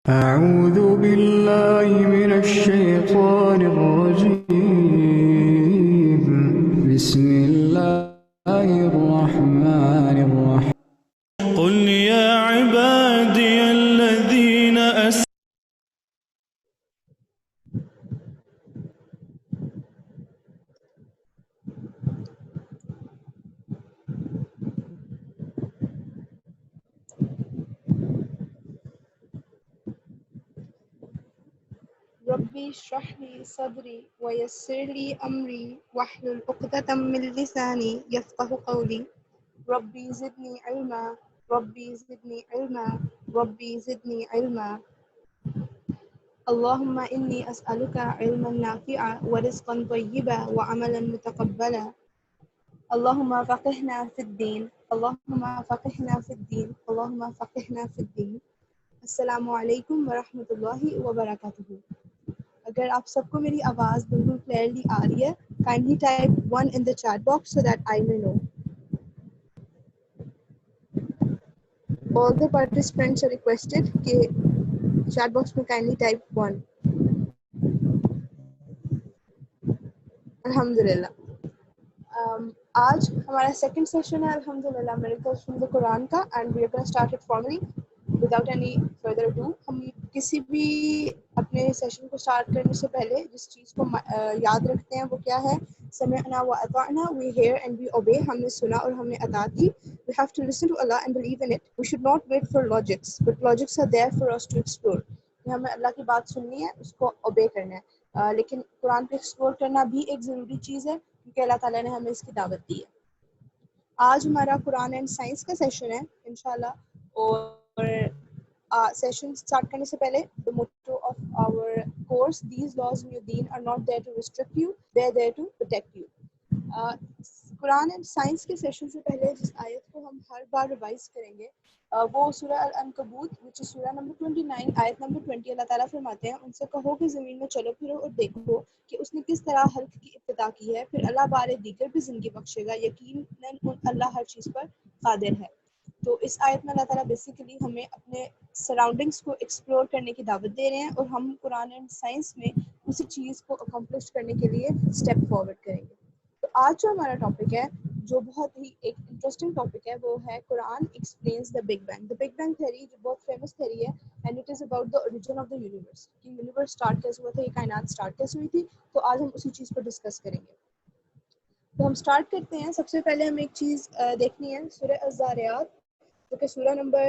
أعوذ بالله من الشيطان الرجيم بسم الله الرحمن الرحيم قل يا عبادي الذين ربي اشرح لي صدري ويسر لي أمري واحلل عقدة من لساني يفقه قولي ربي زدني علما ربي زدني علما ربي زدني علما اللهم إني أسألك علما نافعا ورزقا طيبا وعملا متقبلا اللهم فقهنا في الدين اللهم فقهنا في الدين اللهم فقهنا في الدين السلام علیکم ورحمۃ اللہ وبرکاتہ. اگر آپ سب کو میری آواز بالکل کلیئرلی آ رہی ہے kindly type 1 in the chat box so that I may know. All the participants are requested کہ chat box میں kindly type 1. الحمدللہ. آج ہمارا سیکنڈ سیشن ہے الحمدللہ میریکلز فرام دی قرآن کا and we are gonna start it formally without any further ado. ہم کسی بھی اپنے سیشن کو اسٹارٹ کرنے سے پہلے جس چیز کو یاد رکھتے ہیں وہ کیا ہے؟ سمعنا و اطعنا، we hear and we obey. ہم نے سنا اور ہم نے اطاعت کی. We have to listen to Allah and believe in it. We should not wait for logics but logics are there for us to explore. ہمیں اللہ کی بات سننی ہے، اس کو اوبے کرنا ہے، لیکن قرآن کو ایکسپلور کرنا بھی ایک ضروری چیز ہے کیونکہ اللہ تعالیٰ نے ہمیں اس کی دعوت دی ہے. آج ہمارا قرآن اینڈ سائنس کا سیشن ہے انشاءاللہ. اور سیشن سٹارٹ کرنے سے پہلے the motto of our course, these laws in your deen are not there to restrict you, they are there to protect you. Quran and science کے سیشن سے پہلے جس آیت کو ہم ہر بار ریوائز کریں گے وہ سورہ العنکبوت which is سورہ نمبر 29 آیت نمبر 20. اللہ تعالیٰ فرماتے ہیں ان سے کہو کہ زمین میں چلو پھرو اور دیکھو کہ اس نے کس طرح خلق کی ابتدا کی ہے، پھر اللہ بارے دیگر بھی زندگی بخشے گا، یقیناً اللہ ہر چیز پر قادر ہے. تو اس آیت میں اللہ تعالیٰ بیسیکلی ہمیں اپنے سراؤنڈنگس کو ایکسپلور کرنے کی دعوت دے رہے ہیں اور ہم قرآن اینڈ سائنس میں اسی چیز کو اکمپلش کرنے کے لیے اسٹیپ فارورڈ کریں گے. تو آج جو ہمارا ٹاپک ہے جو بہت ہی ایک انٹرسٹنگ ٹاپک ہے وہ ہے Quran explains the big bang. The big bang theory جو بہت فیمس تھیوری ہے and it is about the origin of the universe. کہ یونیورس اسٹارٹ کیسے ہوا تھا، یہ کائنات اسٹارٹ کیسے ہوئی تھی. تو آج ہم اسی چیز کو ڈسکس کریں گے. تو ہم اسٹارٹ کرتے ہیں. سب سے پہلے ہمیں ایک چیز دیکھنی ہے سورہ الذاریات جو کہ سورہ نمبر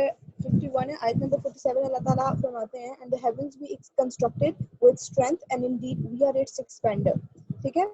51 ہے آیت نمبر 47. اللہ تعالیٰ فرماتے ہیں and the heavens be constructed with strength and indeed we are its expander. ٹھیک ہے،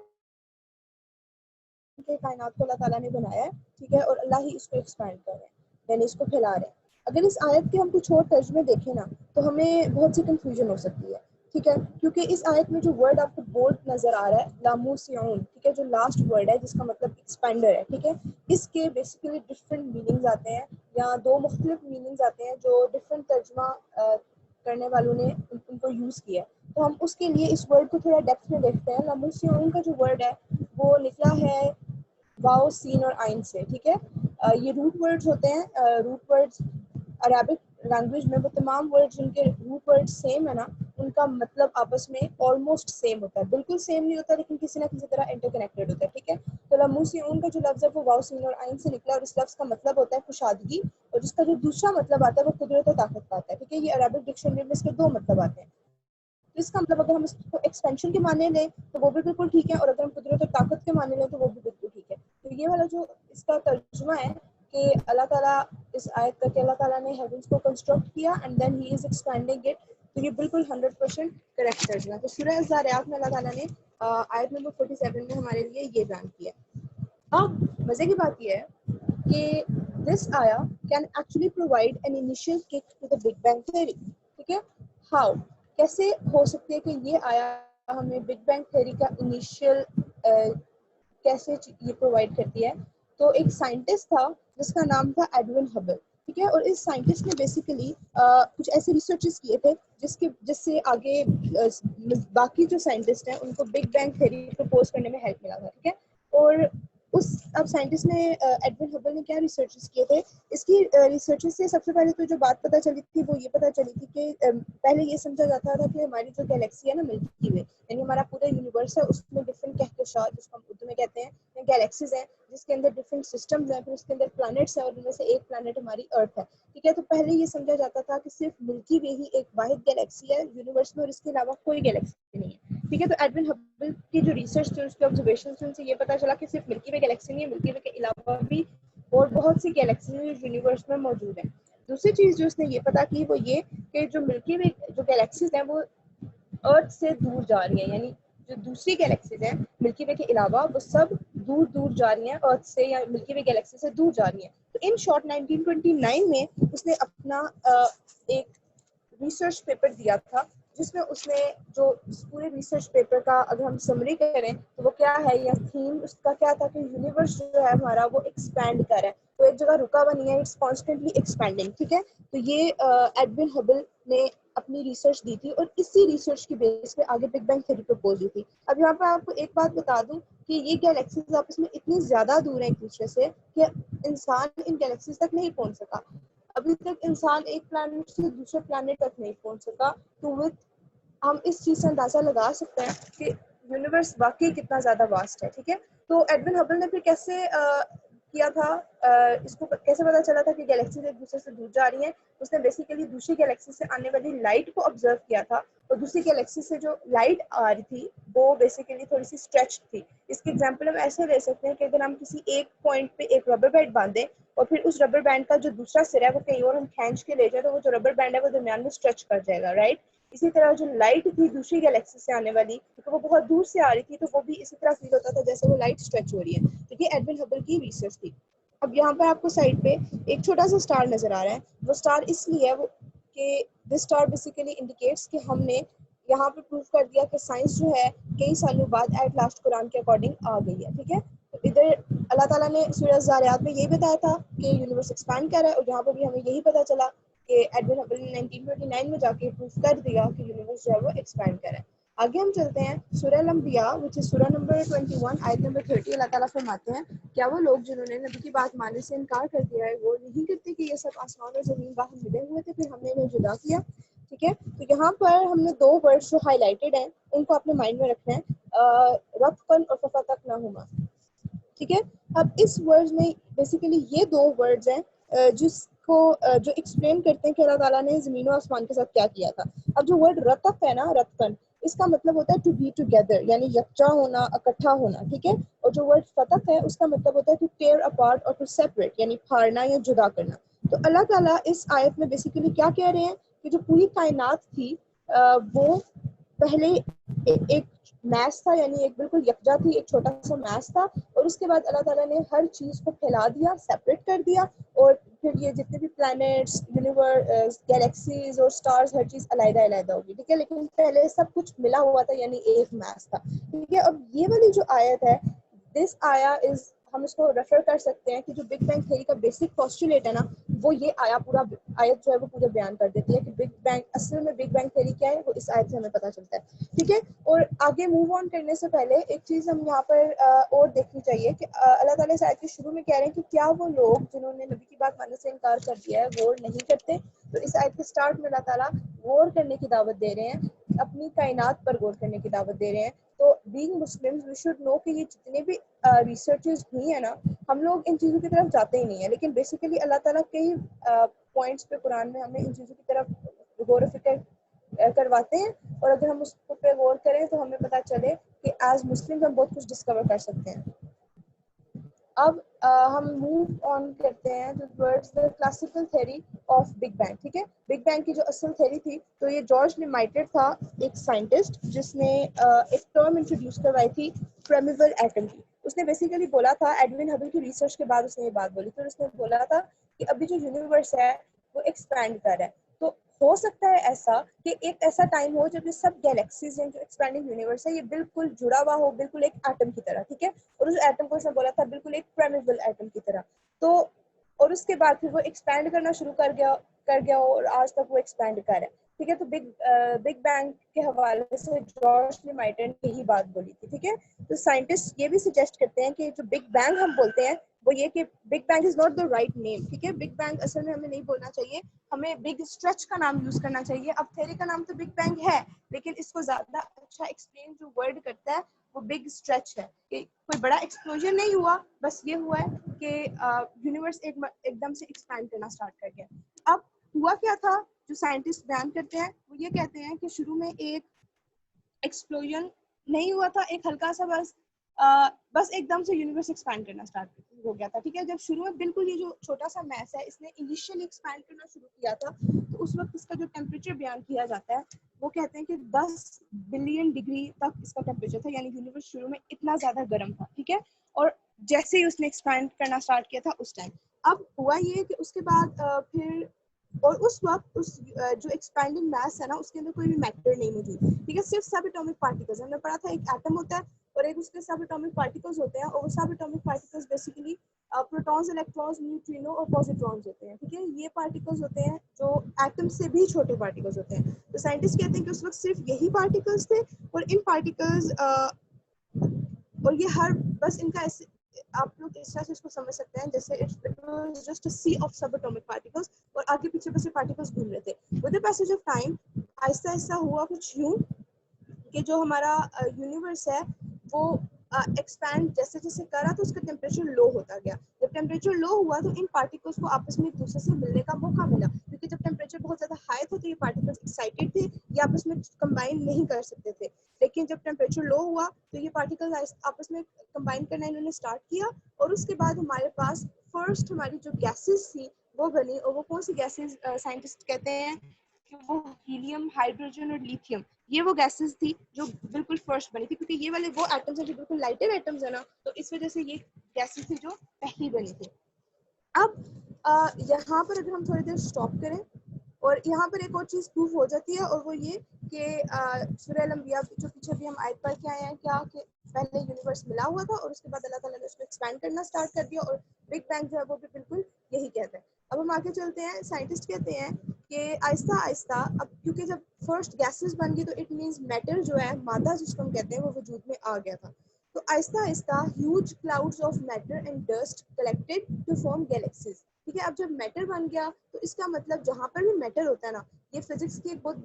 کہ کائنات کو اللہ تعالیٰ نے بنایا ہے، ٹھیک ہے، اور اللہ ہی اس کو ایکسپینڈ کر رہے ہیں، یعنی اس کو پھیلا رہے ہیں. اگر اس آیت کے ہم کچھ اور ترجمے دیکھیں نا تو ہمیں بہت سی کنفیوژن ہو سکتی ہے. ٹھیک ہے، کیونکہ اس آیت میں جو ورڈ آپ کو بولڈ نظر آ رہا ہے لاموسیون، ٹھیک ہے، جو لاسٹ ورڈ ہے جس کا مطلب ایکسپینڈر ہے. ٹھیک ہے، اس کے بیسیکلی ڈفرینٹ میننگز آتے ہیں یا دو مختلف میننگز آتے ہیں جو ڈفرینٹ ترجمہ کرنے والوں نے ان کو یوز کیا. تو ہم اس کے لیے اس ورڈ کو تھوڑا ڈیپتھ میں دیکھتے ہیں. لاموسیون کا جو ورڈ ہے وہ نکلا ہے واؤ سین اور آئن سے. ٹھیک ہے، یہ روٹ ورڈز ہوتے ہیں. روٹ ورڈز عربک لینگویج میں وہ تمام ورڈز جن کے روٹ ورڈ سیم ہے نا ان کا مطلب آپس میں آلموسٹ سیم ہوتا ہے. بالکل سیم نہیں ہوتا لیکن کسی نہ کسی طرح انٹر کنیکٹڈ ہوتا ہے. ٹھیک ہے، تو لاموسیون کا جو لفظ ہے وہ واؤ سین اور آئن سے نکلا اور اس لفظ کا مطلب ہوتا ہے کشادگی اور جس کا جو دوسرا مطلب آتا ہے وہ قدرت و طاقت کا آتا ہے. ٹھیک ہے، یہ عربک ڈکشنری میں اس کے دو مطلب آتے ہیں. اس کا مطلب اگر ہم اس کو ایکسپینشن کے معنی لیں تو وہ بھی بالکل ٹھیک ہے اور اگر ہم قدرت اور طاقت کے معنی لیں تو وہ بھی بالکل ٹھیک ہے. تو یہ والا جو اس کا ترجمہ ہے کہ اللہ تعالیٰ اس آیت کا کہ اللہ تعالیٰ نے ہیونس کو کنسٹرکٹ کیا and then he is expanding it تو یہ بالکل 100% کریکٹ کر دیا. تو سورہ الزاریات میں اللہ تعالیٰ نے آیت نمبر 47 میں ہمارے لیے یہ بیان کیا. اب مزے کی بات یہ ہے کہ دس آیا can actually provide an initial kick to the big bang theory. ٹھیک ہے, ہاؤ, کیسے ہو سکتی ہے کہ یہ آیا ہمیں بگ بینگ تھیوری کا انیشیل کیسے یہ پرووائڈ کرتی ہے. تو ایک سائنٹسٹ تھا جس کا نام تھا ایڈون ہبل. ٹھیک ہے, اور اس سائنٹسٹ نے بیسیکلی کچھ ایسے ریسرچز کیے تھے جس سے آگے باقی جو سائنٹسٹ ہیں ان کو بگ بینگ تھیوری پرپوز کرنے میں ہیلپ ملا تھا. ٹھیک ہے, اور اب سائنٹسٹ نے ایڈون ہبل نے کیا ریسرچز کیے تھے, اس کی ریسرچز سے سب سے پہلے تو جو بات پتہ چلی تھی وہ یہ پتہ چلی تھی کہ پہلے یہ سمجھا جاتا تھا کہ ہماری جو گیلیکسی ہے نا ملکی وے, یعنی ہمارا پورا یونیورس ہے, اس میں ڈفرینٹ کہکشاؤں جس کو ہم اردو میں کہتے ہیں گیلیکسیز ہیں, جس کے اندر ڈفرینٹ سسٹمز ہیں, پھر اس کے اندر پلانٹس ہیں, اور ان میں سے ایک پلانٹ ہماری ارتھ ہے. ٹھیک ہے, تو پہلے یہ سمجھا جاتا تھا کہ صرف ملکی وے ہی ایک واحد گیلیکسی ہے یونیورس میں, اور اس کے علاوہ کوئی گیلیکسی نہیں ہے. ٹھیک ہے, تو ایڈون ہبل کی جو ریسرچ تھی, اس کے آبزرویشن سے ان سے یہ پتا چلا کہ صرف ملکی وے گیلیکسی نہیں ہے, ملکی وے کے علاوہ بھی اور بہت سی گیلیکسیز ہیں جو یونیورس میں موجود ہیں. دوسری چیز جو اس نے یہ پتا کی وہ یہ کہ جو ملکی وے جو گیلیکسیز ہیں وہ ارتھ سے دور جا رہی ہیں, یعنی جو دوسری گیلیکسیز ہیں ملکی وے کے علاوہ وہ سب دور دور جا رہی ہیں ارتھ سے, یا ملکی وے گیلیکسی سے دور جا رہی ہیں. تو ان شارٹ 1929 میں اس نے اپنا ایک ریسرچ پیپر دیا تھا, جس میں اس نے جو پورے ریسرچ پیپر کا اگر ہم سمری کریں تو وہ کیا ہے, یا تھیم اس کا کیا تھا کہ یونیورس جو ہے ہمارا وہ ایکسپینڈ کر رہا ہے, تو ایک جگہ رکا ہوا نہیں ہے, اٹس کانسٹنٹلی ایکسپینڈنگ. ٹھیک ہے, تو یہ ایڈون ہبل نے اپنی ریسرچ دی تھی, اور اسی ریسرچ کی بیس پہ آگے بگ بینگ تھیوری پرپوز دی تھی. اب یہاں پہ آپ کو ایک بات بتا دوں کہ یہ گیلیکسیز آپس میں اتنی زیادہ دور ہیں ایک دوسرے سے کہ انسان ان گیلیکسیز تک نہیں پہنچ سکا. ابھی تک انسان ایک پلانٹ سے دوسرے پلانٹ تک نہیں پہنچ سکا. تو ہم اس چیز سے اندازہ لگا سکتے ہیں کہ یونیورس واقعی کتنا زیادہ واسٹ ہے. ٹھیک ہے, تو ایڈون ہبل نے پھر کیسے کیا تھا, اس کو کیسے پتا چلا تھا کہ گیلیکسیز ایک دوسرے سے دور جا رہی ہیں. اس نے بیسیکلی دوسری گیلیکسی سے آنے والی لائٹ کو آبزرو کیا تھا, اور دوسری گیلیکسی سے جو لائٹ آ رہی تھی وہ بیسیکلی تھوڑی سی اسٹریچ تھی. اس کی ایگزامپل ہم ایسے لے سکتے ہیں کہ اگر ہم کسی ایک پوائنٹ پہ ایک ربر بینڈ باندھیں اور پھر اس ربر بینڈ کا جو دوسرا سرا ہے وہ کہیں اور ہم کھینچ کے لے جائیں تو وہ جو ربر بینڈ ہے وہ درمیان میں اسٹریچ کر جائے گا, رائٹ. اسی طرح جو لائٹ تھی دوسری گیلیکسی سے آنے والی, کیونکہ وہ بہت دور سے آ رہی تھی, تو وہ بھی اسی طرح فیل ہوتا تھا جیسے وہ لائٹ اسٹریچ ہو رہی ہے. تو یہ ایڈون ہبل کی ریسرچ تھی. اب یہاں پہ آپ کو سائڈ پہ ایک چھوٹا سا اسٹار نظر آ رہا ہے. وہ اسٹار اس لیے ہے کہ دس اسٹار بیسیکلی انڈیکیٹس کہ ہم نے یہاں پہ پروف کر دیا کہ سائنس جو ہے کئی سالوں بعد ایٹ لاسٹ قرآن کے اکارڈنگ آ گئی ہے. ٹھیک ہے, تو ادھر اللہ تعالیٰ نے سورہ الزاریات میں یہی بتایا تھا کہ یونیورس ایکسپینڈ کر رہا ہے, اور یہاں پہ بھی ہمیں یہی پتا چلا کہ ایڈون ہبل نے 1929 میں جا کے پروف کر دیا کہ یونیورس جو ہے وہ ایکسپینڈ کر رہا ہے. آگے ہم چلتے ہیں سورہ الانبیاء which is سورہ نمبر 21 آیت نمبر 30. اللہ تعالیٰ فرماتے ہیں, کیا وہ لوگ جنہوں نے نبی کی بات ماننے سے انکار کر دیا ہے وہ نہیں کرتے کہ یہ سب آسمان اور زمین باہر ملے ہوئے تھے پھر ہم نے انہیں جدا کیا. ٹھیک ہے, تو یہاں پر ہم نے دو ورڈز جو ہائی لائٹڈ ہیں ان کو اپنے مائنڈ میں رکھنا ہے, رتقن اور ففتقناہما. ٹھیک ہے, اب اس ورڈ میں بیسیکلی یہ دو ورڈز ہیں جس کو جو ایکسپلین کرتے ہیں کہ اللہ تعالیٰ نے زمین و آسمان کے ساتھ کیا کیا تھا. اب جو ورڈ رتق ہے نا, رتقن, اس کا مطلب ہوتا ہے ٹو بی ٹوگیدر, یعنی یکجا ہونا, اکٹھا ہونا. ٹھیک ہے, اور جو ورڈ فتق ہے اس کا مطلب ہوتا ہے ٹو ٹیئر اپارٹ اور ٹو سیپریٹ, یعنی پھاڑنا یا جدا کرنا. تو اللہ تعالیٰ اس آیت میں بیسیکلی کیا کہہ رہے ہیں کہ جو پوری کائنات تھی وہ پہلے ایک میس تھا, یعنی ایک بالکل یکجا تھی, ایک چھوٹا سا میس تھا, اور اس کے بعد اللہ تعالیٰ نے ہر چیز کو پھیلا دیا, سیپریٹ کر دیا, اور پھر یہ جتنے بھی پلانٹس, یونیورس, گیلیکسیز اور اسٹارز ہر چیز علیحدہ علیحدہ ہوگی. ٹھیک ہے, لیکن پہلے سب کچھ ملا ہوا تھا, یعنی ایک میس تھا. ٹھیک ہے, اب یہ والی جو آیت ہے دس آیا از, ہم اس کو ریفر کر سکتے ہیں کہ جو بگ بینگ تھیوری کا بیسک پوسٹولیٹ ہے نا, وہ یہ آیا پورا آیت جو ہے وہ پورا بیان کر دیتی ہے کہ بگ بینگ اصل میں بگ بینگ تھیوری کیا ہے, وہ اس آیت سے ہمیں پتہ چلتا ہے. ٹھیک ہے, اور آگے موو آن کرنے سے پہلے ایک چیز ہم یہاں پر اور دیکھنی چاہیے کہ اللہ تعالیٰ اس آیت کے شروع میں کہہ رہے ہیں کہ کیا وہ لوگ جنہوں نے نبی کی بات ماننے سے انکار کر دیا ہے وہ نہیں کرتے. تو اس آیت کے اسٹارٹ میں اللہ تعالیٰ غور کرنے کی دعوت دے رہے ہیں, اپنی کائنات پر غور کرنے کی دعوت دے رہے ہیں. تو being Muslims we should know کہ یہ جتنے بھی ریسرچز ہوئی ہیں نا, ہم لوگ ان چیزوں کی طرف جاتے ہی نہیں ہیں, لیکن بیسیکلی اللہ تعالیٰ کئی پوائنٹس پہ قرآن میں ہمیں ان چیزوں کی طرف غور و فکر کرواتے ہیں, اور اگر ہم اس پہ غور کریں تو ہمیں پتہ چلے کہ ایز مسلم ہم بہت کچھ ڈسکور کر سکتے ہیں. اب ہم موو آن کرتے ہیں towards the classical theory of big bang. ٹھیک ہے, بگ بینگ کی جو اصل تھیوری تھی, تو یہ جارج لیمائٹر تھا ایک سائنٹسٹ جس نے ایک ٹرم انٹروڈیوس کروائی تھی پریمیول ایٹم کی. اس نے بیسیکلی بولا تھا, ایڈوین ہبل کی ریسرچ کے بعد اس نے یہ بات بولی تھی, اور اس نے بولا تھا کہ ابھی جو یونیورس ہے وہ ایکسپینڈ کر رہا ہے. تو ہو سکتا ہے ایسا کہ ایک ایسا ٹائم ہو جب یہ سب گیلیکسیز ہیں جو ایکسپینڈنگ یونیورس ہے یہ بالکل جڑا ہوا ہو, بالکل ایک ایٹم کی طرح. ٹھیک ہے, اور اس ایٹم کو اس نے بولا تھا بالکل ایک پریمیول ایٹم کی طرح. تو اور اس کے بعد پھر وہ ایکسپینڈ کرنا شروع کر گیا اور آج تک وہ ایکسپینڈ کر رہا ہے. ٹھیک ہے, تو بگ بینگ کے حوالے سے جارج لیمائٹر نے یہی بات بولی تھی. ٹھیک ہے, تو سائنٹسٹ یہ بھی سجیسٹ کرتے ہیں کہ جو بگ بینگ ہم بولتے ہیں وہ یہ کہ big bang is not the right name. ٹھیک ہے, بگ بینگ اصل میں ہمیں نہیں بولنا چاہیے, ہمیں بگ اسٹریچ کا نام یوز کرنا چاہیے. اب تھیری کا نام تو بگ بینگ ہے, لیکن اس کو زیادہ اچھا ایکسپلین جو ورڈ کرتا ہے وہ بگ اسٹریچ ہے. کہ کوئی بڑا ایکسپلوژن نہیں ہوا, بس یہ ہوا ہے کہ یونیورس ایک دم سے ایکسپینڈ کرنا اسٹارٹ کر گیا. اب ہوا کیا تھا, جو سائنٹسٹ بیان کرتے ہیں وہ یہ کہتے ہیں کہ شروع میں ایک ایکسپلوژن نہیں ہوا تھا, ایک ہلکا سا بس ایک دم سے یونیورس ایکسپینڈ کرنا اسٹارٹ ہو گیا تھا. ٹھیک ہے, جب شروع میں بالکل یہ جو چھوٹا سا میس ہے اس نے انیشیلی ایکسپینڈ کرنا شروع کیا تھا, تو اس وقت اس کا جو ٹیمپریچر بیان کیا جاتا ہے وہ کہتے ہیں کہ 10 بلین ڈگری تک اس کا ٹیمپریچر تھا, یعنی یونیورس شروع میں اتنا زیادہ گرم تھا. ٹھیک ہے, اور جیسے ہی اس نے ایکسپینڈ کرنا اسٹارٹ کیا تھا اس ٹائم, اب ہوا یہ کہ اس کے بعد پھر اور اس وقت اس جو ایکسپینڈنگ میس ہے نا اس کے اندر کوئی بھی میٹر نہیں موجود. ٹھیک ہے, صرف سب اٹامک پارٹیکلز. ہم نے پڑھا تھا ایک ایٹم ہوتا ہے اور ایک اس کے سب اٹامک پارٹیکلز ہوتے ہیں, اور وہ سب atomic particles basically protons, electrons, neutrino اور پوزیٹرونز ہوتے ہیں. ٹھیک ہے, یہ پارٹیکلز ہوتے ہیں جو ایٹم سے بھی چھوٹے پارٹیکلز ہوتے ہیں. تو سائنٹسٹ کہتے ہیں کہ اس وقت صرف یہی پارٹیکلز تھے, اور ان پارٹیکلز اور یہ ہر بس ان کا ایسے آپ لوگ اس طرح سے اس کو سمجھ سکتے ہیں جیسے just see of sub atomic particles, اور آگے پیچھے بس پارٹیکلز گھوم رہے تھے. With the passage of time آہستہ آہستہ ہوا کچھ یوں کہ جو ہمارا یونیورس ہے وہ ایکسپینڈ جیسے جیسے کرا تو اس کا ٹیمپریچر لو ہوتا گیا. جب ٹیمپریچر لو ہوا تو ان پارٹیکلس کو آپس میں ایک دوسرے سے ملنے کا موقع ملا, کیونکہ جب ٹیمپریچر بہت زیادہ ہائی تھا تو یہ پارٹیکلس ایکسائٹیڈ تھے, یہ آپس میں کمبائن نہیں کر سکتے تھے. لیکن جب ٹیمپریچر لو ہوا تو یہ پارٹیکل آپس میں کمبائن کرنا انہوں نے اسٹارٹ کیا, اور اس کے بعد ہمارے پاس فرسٹ ہماری جو گیسز تھی وہ بنی. اور وہ کون سی گیسز سائنٹسٹ کہتے ہیں کہ وہ ہیلیم, ہائیڈروجن اور لیتھیم, یہ وہ گیسز تھی جو بالکل فرسٹ بنی تھی, کیونکہ یہ والے وہ ایٹمز ہیں جو بالکل لائٹر ایٹمز ہیں نا, تو اس وجہ سے یہ گیسز تھی جو پہلی بنی تھی. اب یہاں پر اگر ہم تھوڑی دیر اسٹاپ کریں, اور یہاں پر ایک اور چیز پروف ہو جاتی ہے, اور وہ یہ کہ سورہ الانبیاء جو پیچھے بھی ہم آیت پڑھ کے آئے ہیں کیا کہ پہلے یونیورس ملا ہوا تھا اور اس کے بعد اللہ تعالیٰ نے اس کو ایکسپینڈ کرنا اسٹارٹ کر دیا, اور بگ بینگ جو ہے وہ بھی بالکل یہی کہتا ہے. اب ہم آگے چلتے ہیں. سائنٹسٹ کہتے ہیں کہ آہستہ آہستہ اب کیونکہ جب فرسٹ گیسز بن گئی تو اٹ مینس میٹر جو ہے, مادہ جس کو ہم کہتے ہیں, وہ وجود میں آ گیا تھا. تو آہستہ آہستہ huge clouds of matter and dust collected to form galaxies. ٹھیک ہے, اب جب میٹر بن گیا تو اس کا مطلب جہاں پر بھی میٹر ہوتا ہے نا, یہ فزکس کی ایک بہت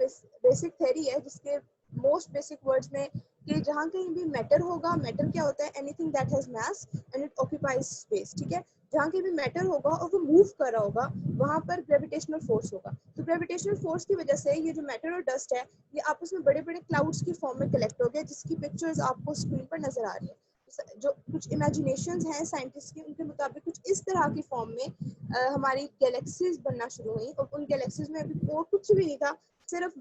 بیسک تھیوری ہے جس کے موسٹ بیسک ورڈز میں کہ جہاں کہیں بھی میٹر ہوگا, میٹر کیا ہوتا ہے, any thing that has mass and it occupies space. ٹھیک ہے, جہاں کہیں بھی میٹر ہوگا اور وہ موو کر رہا ہوگا وہاں پر گریویٹیشنل فورس ہوگا. تو گریویٹیشنل فورس کی وجہ سے یہ جو میٹر اور ڈسٹ ہے یہ آپس میں بڑے بڑے کلاؤڈس کی فارم میں کلیکٹ ہو گیا, جس کی پکچرز آپ کو اسکرین پر نظر آ رہی ہیں. جو کچھ امیجنیشنز ہیں سائنٹسٹ کی, ان کے مطابق کچھ اس طرح کی فارم میں ہماری گیلیکسیز بننا شروع ہوئی, اور ان گیلیکسیز میں ابھی اور کچھ بھی نہیں تھا, صرف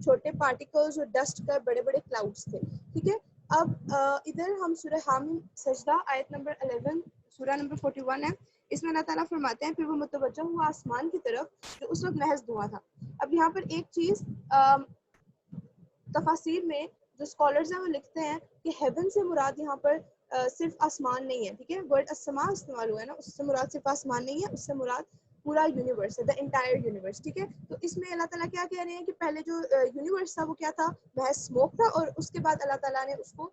چھوٹے پارٹیکلز اور ڈسٹ کا بڑے بڑے کلاؤڈس تھے. ٹھیک ہے, اب ادھر ہم سورہ حامیم سجدہ آیت نمبر 11 سورہ نمبر 41 ہے, اس میں اللہ تعالیٰ فرماتے ہیں پھر وہ متوجہ ہوا آسمان کی طرف جو اس وقت محض دھواں تھا. اب یہاں پر ایک چیز تفاسیر میں جو اسکالرز ہیں وہ لکھتے ہیں کہ ہیون سے مراد یہاں پر صرف آسمان نہیں ہے. ٹھیک ہے, ورڈ السماء استعمال ہوا ہے نا, اس سے مراد صرف آسمان نہیں ہے, اس سے مراد پورا یونیورس ہے, دا انٹائر یونیورس. ٹھیک ہے, تو اس میں اللہ تعالیٰ کیا کہہ رہے ہیں کہ پہلے جو یونیورس تھا وہ کیا تھا, محض اسموک تھا, اور اس کے بعد اللہ تعالیٰ نے اس کو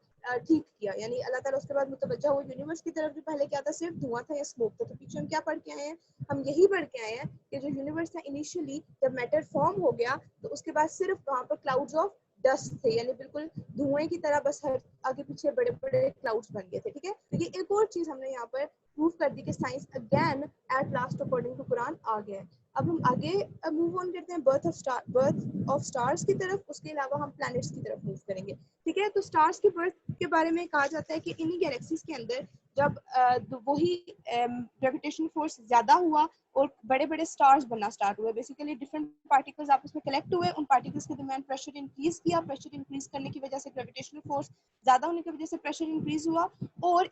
ٹھیک کیا, یعنی اللہ تعالیٰ اس کے بعد متوجہ ہوا یونیورس کی طرف, جو پہلے کیا تھا صرف دھواں تھا یا اسموک تھا. تو پیچھے ہم کیا پڑھ کے آئے ہیں, ہم یہی پڑھ کے آئے ہیں کہ جو یونیورس تھا انیشیلی جب میٹر فارم ہو گیا تو اس کے بعد صرف وہاں پر کلاؤڈز آف ڈسٹ تھے, یعنی بالکل دھوئیں کی طرح, بس ہر آگے پیچھے بڑے بڑے کلاؤڈز بن گئے تھے. ٹھیک ہے, تو یہ ایک اور چیز ہم نے یہاں پر پروف کر دی کہ science again at last according to Quran آ گیا ہے. اب ہم آگے موو آن کرتے ہیں برتھ آف اسٹارز کی طرف, اس کے علاوہ ہم پلانٹس کی طرف موو کریں گے. ٹھیک ہے, تو اسٹارز کی برتھ کے بارے میں کہا جاتا ہے کہ انہی گیلیکسیز کے اندر جب وہی گریویٹیشنل فورس زیادہ ہوا اور بڑے بڑے اسٹارز بننا اسٹارٹ ہوئے. بیسیکلی ڈفرنٹ پارٹیکلز آپس میں کلیکٹ ہوئے, ان پارٹیکلز کے درمیان پریشر انکریز کیا, پریشر انکریز کرنے کی وجہ سے گریویٹیشنل فورس زیادہ ہونے کی وجہ سے پریشر انکریز ہوا, اور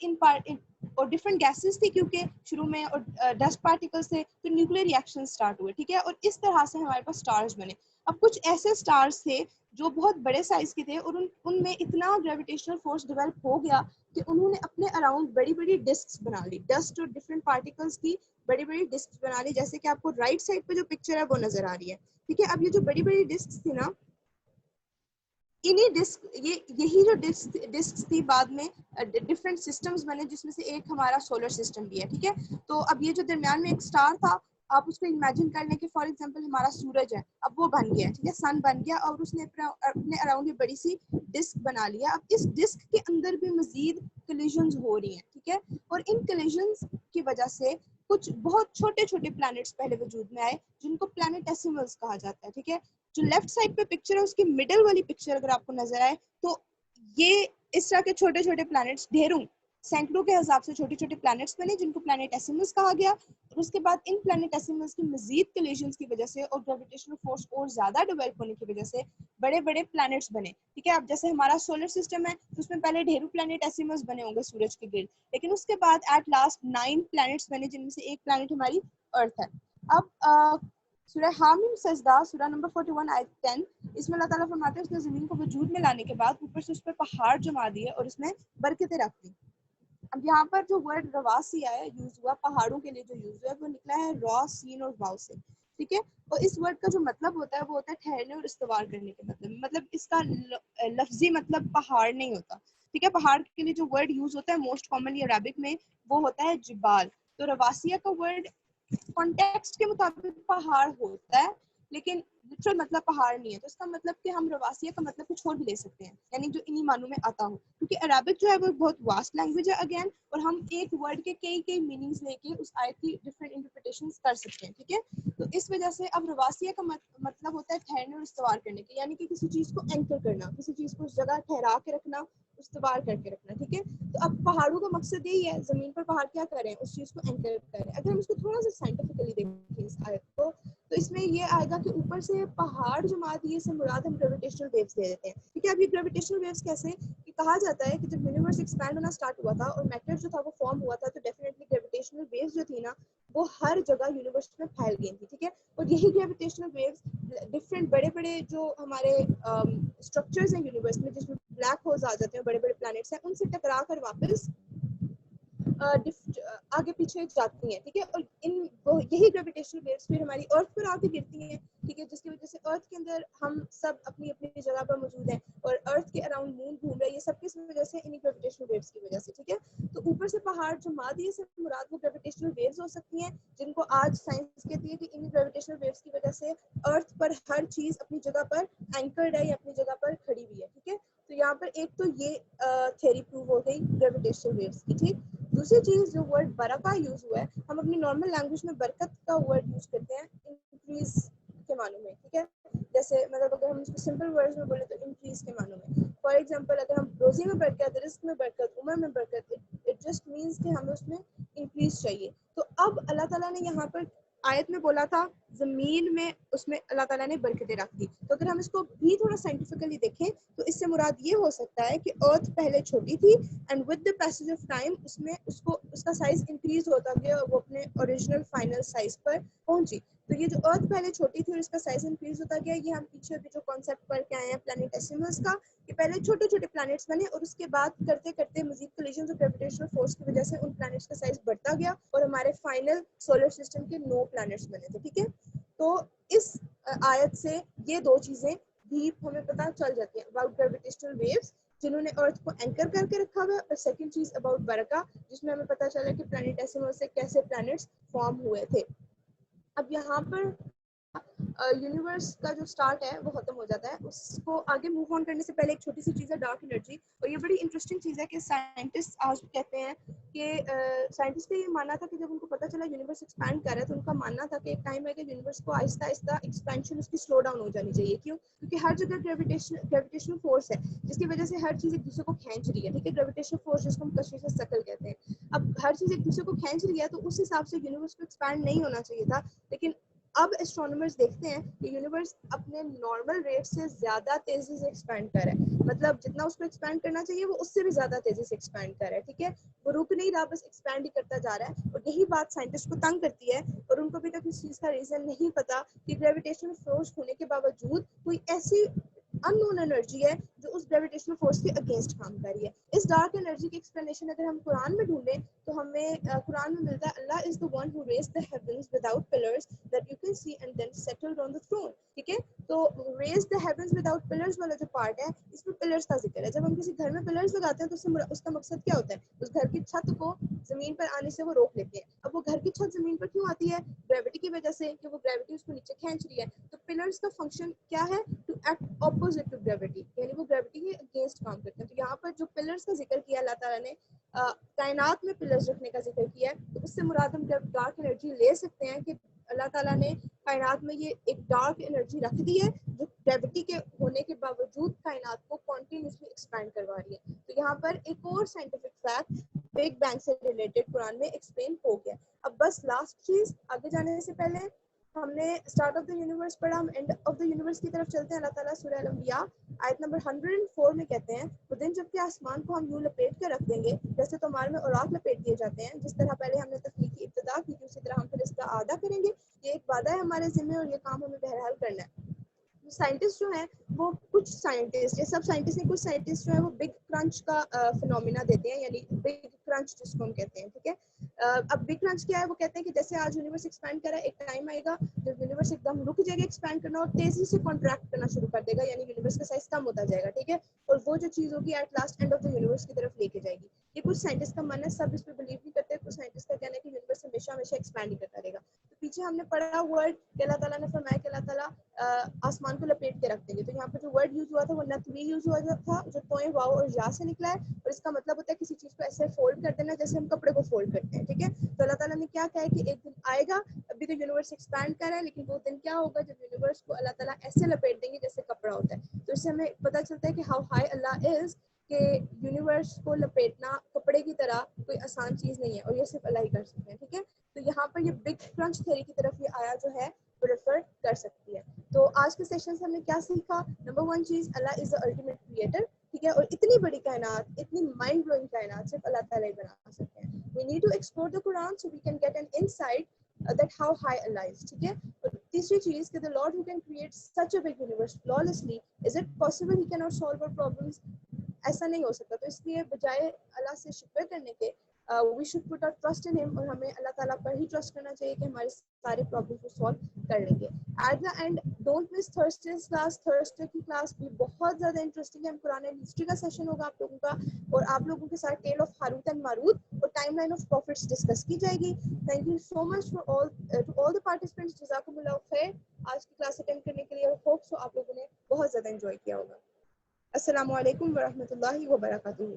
اور ڈفرنٹ گیسز تھی کیونکہ شروع میں, اور ڈسٹ پارٹیکلز تھے, تو نیوکلیر ریئیکشن اسٹارٹ ہوئے, ٹھیک ہے, اور اس طرح سے ہمارے پاس اسٹارز بنے. اب کچھ ایسے اسٹارز تھے جو بہت بڑے سائز کے تھے, اور ان میں اتنا گریویٹیشنل فورس ڈیولپ ہو گیا کہ انہوں نے اپنے اراؤنڈ بڑی بڑی ڈسکس بنا لی, ڈسٹ اور ڈفرنٹ پارٹیکلز کی بڑی بڑی ڈسکس بنا لی, جیسے کہ آپ کو رائٹ سائڈ پہ جو پکچر ہے وہ نظر آ رہی ہے, ٹھیک ہے. اب یہ جو بڑی بڑی ڈسکس تھی نا, انہی ڈسک یہی جو ڈسکس تھی بعد میں ڈفرینٹ سسٹمز بنے, جس میں سے ایک ہمارا سولر سسٹم بھی ہے, ٹھیک ہے. تو اب یہ جو درمیان میں ایک اسٹار تھا, آپ اس کو امیجن کر لیں کہ فار ایگزامپل ہمارا سورج ہے, اب وہ بن گیا, ٹھیک ہے, سن بن گیا, اور اس نے اپنے اراؤنڈ یہ بڑی سی ڈسک بنا لیا. اب اس ڈسک کے اندر بھی مزید کلیژنز ہو رہی ہیں, ٹھیک ہے, اور ان کلیژنز کی وجہ سے کچھ بہت چھوٹے چھوٹے پلانٹس پہلے وجود میں آئے, جن کو پلانیٹیسیملز کہا جاتا ہے, ٹھیک ہے. جو لیفٹ سائڈ پہ پکچر ہے اس کی مڈل والی پکچر اگر آپ کو نظر آئے تو یہ اس طرح کے چھوٹے چھوٹے پلانٹس, ڈھیروں سینکڑوں کے حساب سے چھوٹے چھوٹے پلانٹس بنے, جن کو پلانیٹیسیملز کہا گیا. اور اس کے بعد ان پلانیٹیسیملز کی مزید کلیژنز کی وجہ سے اور گریویٹیشنل فورس اور زیادہ ڈیولپ ہونے کی وجہ سے بڑے بڑے پلانٹس بنے, ٹھیک ہے. اب جیسے ہمارا سولر سسٹم ہے تو اس میں پہلے ڈھیروں پلانیٹیسیملز بنے ہوں گے سورج کے گرد, لیکن اس کے بعد ایٹ لاسٹ 9 پلانٹس بنے, جن میں سے ایک پلانٹ ہماری ارتھ ہے. اب سورہ حامیم سجدہ سورہ نمبر 41 آیت 10, اس میں اللہ تعالیٰ فرماتے ہیں اس نے زمین کو وجود میں لانے کے بعد اوپر سے اس پہ پہاڑ جما دیے اور اس میں برکتیں رکھ دی. اب یہاں پر جو ورڈ رواسی ہے یوز ہوا, پہاڑوں کے لیے جو یوز ہوا, وہ نکلا ہے را, سین اور واو سے, ٹھیک ہے. اور اس ورڈ کا جو مطلب ہوتا ہے وہ ہوتا ہے ٹھہرنے اور استوار کرنے کے مطلب اس کا لفظی مطلب پہاڑ نہیں ہوتا, ٹھیک ہے. پہاڑ کے لیے جو ورڈ یوز ہوتا ہے موسٹ کامنلی عربک میں وہ ہوتا ہے جبال. تو رواسیہ کا ورڈ کانٹیکسٹ کے مطابق پہاڑ ہوتا ہے, لیکن لٹرل مطلب پہاڑ نہیں ہے. تو اس کا مطلب کہ ہم رواسیہ کا مطلب کچھ اور بھی لے سکتے ہیں, یعنی جو انہی معنوں میں آتا ہو, کیونکہ عربک جو ہے وہ بہت واسٹ لینگویج ہے اگین, اور ہم ایک ورڈ کے کئی میننگز لے کے اس آیت کی ڈفرینٹ انٹرپریٹیشنز کر سکتے ہیں, ٹھیک ہے. تو اس وجہ سے اب رواسیہ کا مطلب ہوتا ہے ٹھہرنے اور استوار کرنے کے, یعنی کہ کسی چیز کو اینکر کرنا, کسی چیز کو اس جگہ ٹھہرا کے رکھنا, استوار کر کے رکھنا, ٹھیک ہے. تو اب پہاڑوں کا مقصد یہی ہے, زمین پر پہاڑ کیا کریں, اس چیز کو اینکر کریں. اگر ہم اس کو تھوڑا سا سائنٹیفکلی دیکھیں اس آیت کو, تو اس میں یہ آئے گا کہ اوپر سے پہاڑ جما دیے سے مراد ہم گریویٹیشنل ویوز دے دیتے ہیں, ٹھیک ہے. اب یہ گریویٹیشنل ویوز کیسے, کہ کہا جاتا ہے کہ جب یونیورس ایکسپینڈ ہونا اسٹارٹ ہوا تھا اور میٹر جو تھا وہ فارم ہوا تھا, تو ڈیفینیٹلی گریویٹیشنل ویوز جو تھی نا وہ ہر جگہ یونیورس میں پھیل گئی تھی, ٹھیک ہے. اور یہی گریویٹیشنل ویوز ڈفرینٹ بڑے بڑے جو ہمارے اسٹرکچرز ہیں یونیورس میں, جس میں بلیک ہولز آ جاتے ہیں, بڑے بڑے پلانٹس ہیں, ان سے ٹکرا کر واپس آگے پیچھے جاتی ہیں, ٹھیک ہے. اور یہی گریویٹیشنل ویوز پھر ہماری ارتھ پر آ کے گرتی ہیں, ٹھیک ہے, جس کی وجہ سے ارتھ کے اندر ہم سب اپنی اپنی جگہ پر موجود ہیں, اور ارتھ کے اراؤنڈ مون گھوم رہا ہے, یہ سب کس وجہ سے, انہی گریویٹیشنل ویوز کی وجہ سے, ٹھیک ہے. تو اوپر سے پہاڑ جما دیے سے مراد وہ گریویٹیشنل ویوز ہو سکتی ہیں, جن کو آج سائنس کہتی ہے کہ انہی گریویٹیشنل ویوز کی وجہ سے ارتھ پر ہر چیز اپنی جگہ پر اینکرڈ ہے یا اپنی جگہ پر کھڑی ہوئی ہے, ٹھیک ہے. تو یہاں پر ایک تو یہ تھیوری پروو ہو گئی گریویٹیشنل ویوز کی, ٹھیک. دوسری چیز جو ورڈ برکہ یوز ہوا ہے, ہم اپنی نارمل لینگویج میں برکت کا ورڈ یوز کرتے ہیں انکریز کے معنوں میں, ٹھیک ہے. جیسے مطلب اگر ہم اس کو سمپل ورڈز میں بولیں تو انکریز کے معنوں میں. فار ایگزامپل اگر ہم روزی میں برکت, رزق میں برکت, عمر میں برکت, اٹ جسٹ مینس کہ ہمیں اس میں انکریز چاہیے. تو اب اللہ تعالیٰ نے یہاں پر آیت میں بولا تھا زمین میں, اس میں اللہ تعالیٰ نے برکتیں رکھ دی. تو اگر ہم اس کو بھی تھوڑا سائنٹیفکلی دیکھیں تو اس سے مراد یہ ہو سکتا ہے کہ ارتھ پہلے چھوٹی تھی, and with the passage of time اس کا سائز انکریز ہوتا گیا, وہ اپنے اوریجنل فائنل سائز پر پہنچی. تو یہ جو ارتھ پہلے چھوٹی تھی اور اس کا سائز انکریز ہوتا گیا, یہ ہم پیچھے بھی جو کانسیپٹ پڑھ کے آئے ہیں پلانیٹیسیملز کا, کہ پہلے چھوٹے چھوٹے پلانٹس بنے اور اس کے بعد کرتے کرتے مزید کلیژنز اور گریویٹیشنل فورس کی وجہ سے ان پلانٹس کا سائز بڑھتا گیا اور ہمارے فائنل سولر سسٹم کے 9 پلانٹس بنے تھے, ٹھیک ہے. تو اس آیت سے یہ دو چیزیں بھی ہمیں پتہ چل جاتی ہیں اباؤٹ گریویٹیشنل ویوز, جنہوں نے ارتھ کو اینکر کر کے رکھا ہوا ہے, اور سیکنڈ چیز اباؤٹ برکہ, جس میں ہمیں پتہ چلا کہ پلانیٹیسیمل سے کیسے پلانٹس فارم ہوئے تھے. اب یہاں پر یونیورس کا جو سٹارٹ ہے وہ ختم ہو جاتا ہے. اس کو آگے موو آن کرنے سے پہلے ایک چھوٹی سی چیز ہے ڈارک انرجی, اور یہ بڑی انٹرسٹنگ چیز ہے کہ سائنٹسٹ آج کہتے ہیں کہ سائنٹسٹ کا یہ ماننا تھا کہ جب ان کو پتہ چلا یونیورس ایکسپینڈ کر رہا ہے تو ان کا ماننا تھا کہ ایک ٹائم ہے کہ یونیورس کو آہستہ آہستہ ایکسپینشن اس کی سلو ڈاؤن ہو جانی چاہیے. کیوں؟ کیونکہ ہر جگہ گریویٹیشنل فورس ہے جس کی وجہ سے ہر چیز ایک دوسرے کو کھینچ رہی ہے. ٹھیک ہے, گریویٹیشنل فورس جس کو ہم کشش ثقل کہتے ہیں. اب ہر چیز ایک دوسرے کو کھینچ رہی ہے تو اس حساب سے یونیورس کو ایکسپینڈ نہیں ہونا چاہیے تھا. لیکن اب اسٹرانومرز دیکھتے ہیں کہ یونیورس اپنے نارمل ریٹ سے زیادہ تیزی سے ایکسپینڈ کر رہا ہے. مطلب جتنا اس کو ایکسپینڈ کرنا چاہیے وہ اس سے بھی زیادہ تیزی سے ایکسپینڈ کر رہا ہے. ٹھیک ہے, وہ رک نہیں رہا, بس ایکسپینڈ ہی کرتا جا رہا ہے. اور یہی بات سائنٹسٹ کو تنگ کرتی ہے اور ان کو بھی تک اس چیز کا ریزن نہیں پتا کہ گریویٹیشنل فورس ہونے کے باوجود کوئی ایسی ان نون انرجی ہے جو اس گریویٹیشنل فورس کے اگینسٹ کام کر رہی ہے. اس ڈارک انرجی کی ایکسپلینیشن اگر ہم قرآن میں ڈھونڈیں تو ہمیں قرآن میں ملتا ہے اللہ از the one who raised the heavens without pillars that you can see and then settled on the throne. ٹھیک ہے, تو raise the heavens without pillars والا جو پارٹ ہے اس میں پلرز کا ذکر ہے. جب ہم کسی گھر میں پلرز لگاتے ہیں تو اس کا مقصد کیا ہوتا ہے؟ اس گھر کی چھت کو زمین پر آنے سے وہ روک لیتے ہیں. اب وہ گھر کی چھت زمین پر کیوں آتی ہے؟ گریوٹی کی وجہ سے, کہ وہ گریوٹی اس کو نیچے کھینچ رہی ہے. تو پلرز کا فنکشن کیا ہے؟ To act opposite to gravity, یعنی وہ گریوٹی کے اگینسٹ کام کرتے ہیں. تو یہاں پر جو پلرز کا ذکر کیا اللہ تعالیٰ نے کائنات میں پلرز رکھنے کا ذکر کیا ہے, تو اس سے مراد ہم ڈارک انرجی لے سکتے ہیں کہ اللہ تعالیٰ نے کائنات میں یہ ایک ڈارک انرجی رکھ دی ہے جو گریوٹی کے ہونے کے باوجود کائنات کو کنٹینیوسلی ایکسپینڈ کروا رہی ہے. تو یہاں پر ایک اور سائنٹیفک فیکٹ بگ بینگ سے ریلیٹڈ قرآن میں ایکسپلین ہو گیا. اب بس لاسٹ چیز, آگے جانے سے پہلے ہم نے اسٹارٹ آف دا یونیورس پڑھا, ہم اینڈ آف دا یونیورس کی طرف چلتے ہیں. اللہ تعالیٰ سورہ الانبیاء آیت نمبر 104 میں کہتے ہیں وہ دن جب کہ آسمان کو ہم یوں لپیٹ کر رکھ دیں گے جیسے تمہار میں اوراق لپیٹ دیے جاتے ہیں. جس طرح پہلے ہم نے تخلیق کی ابتدا کی تھی اسی طرح ہم پھر اس کا اعادہ کریں گے. یہ ایک وعدہ ہے ہمارے ذمہ اور یہ کام ہمیں بہرحال کرنا ہے. سائنٹسٹ جو ہیں وہ کچھ سائنٹسٹ, یہ سب سائنٹسٹ نہیں, کچھ سائنٹسٹ جو ہیں وہ بگ کرنچ کا فنومینا دیتے ہیں, یعنی بگ کرنچ جس کو ہم کہتے ہیں. ٹھیک ہے, اب بگ کرنچ کیا ہے؟ وہ کہتے ہیں کہ جیسے آج یونیورس ایکسپینڈ کرا ہے, ایک ٹائم آئے گا جب یونیورس ایک دم رک جائے گا ایکسپینڈ کرنا اور تیزی سے کانٹریکٹ کرنا شروع کر دے گا, یعنی یونیورس کا سائز کم ہوتا جائے گا. ٹھیک ہے, اور وہ جو چیز ہوگی at last end of the universe کی طرف لے کے جائے گی. یہ کچھ سائنٹسٹ کا ماننا ہے, سب اس پہ بلیو نہیں کرتے. کچھ سائنٹسٹ کا کہنا ہے کہ یونیورس ہمیشہ ہمیشہ ایکسپینڈ ہی کرتا رہے گا. تو پیچھے ہم نے پڑھا ورڈ کہ اللہ تعالیٰ نے فرمایا کہ اللہ تعالیٰ آسمان کو لپیٹ کے رکھ دیں گے. تو یہاں پہ جو ورڈ یوز ہوا تھا وہ نتوی یوز ہوا تھا جو توئیں واؤ اور یا سے نکلا ہے, اور اس کا مطلب ہوتا ہے کسی چیز کو ایسے فولڈ کر دینا جیسے ہم کپڑے کو فولڈ کرتے ہیں. ٹھیک ہے, تو اللہ تعالیٰ نے کیا کہا ہے کہ ایک دن آئے گا, ابھی تو یونیورس ایکسپینڈ کر رہا ہے, لیکن وہ دن کیا ہوگا جب یونیورس کو اللہ تعالیٰ ایسے لپیٹ دیں گے جیسے کپڑا ہوتا ہے. تو اس سے ہمیں پتہ چلتا ہے کہ ہاؤ ہائی اللہ از, کہ یونیورس کو لپیٹنا کپڑے کی طرح کوئی آسان چیز نہیں ہے اور یہ صرف اللہ ہی کر سکتے ہیں. ٹھیک ہے, تو یہاں پر یہ بگ کرنچ تھیوری کی طرف یہ آیا جو ہے وہ ریفر کر سکتی ہے. تو آج کے سیشن سے ہم نے کیا سیکھا؟ نمبر 1 چیز, اللہ از دا الٹیمیٹ کریٹر. ٹھیک ہے, اور اتنی بڑی کائنات, اتنی مائنڈ بلوئنگ کائنات صرف اللہ تعالیٰ ہی بنا سکتے ہیں. We need to explore the Quran so we can get an insight that how high Allah is. ٹھیک ہے, اور تیسری چیز کہ the Lord who can create such a big universe flawlessly, is it possible he cannot solve our problems? ایسا نہیں ہو سکتا. تو اس لیے بجائے اللہ سے شکر کرنے کے we should put our trust in him, اور ہمیں اللہ تعالیٰ پر ہی ٹرسٹ کرنا چاہیے کہ ہمارے سارے پرابلمس کو سالو کر لیں گے. At the end don't miss Thursday's class. Thursday کی کلاس بھی بہت زیادہ انٹرسٹنگ ہے. قرآن ہسٹری کا سیشن ہوگا آپ لوگوں کا, اور آپ لوگوں کے ساتھ tale of Harut and Marut اور timeline of prophets discuss کی جائے گی. Thank you so much for all the participants. جزاکم اللہ خیر آج کی کلاس اٹینڈ کرنے کے لیے, اور ہوپ سو آپ لوگوں نے بہت زیادہ انجوائے کیا ہوگا. السلام علیکم ورحمۃ اللہ وبرکاتہ.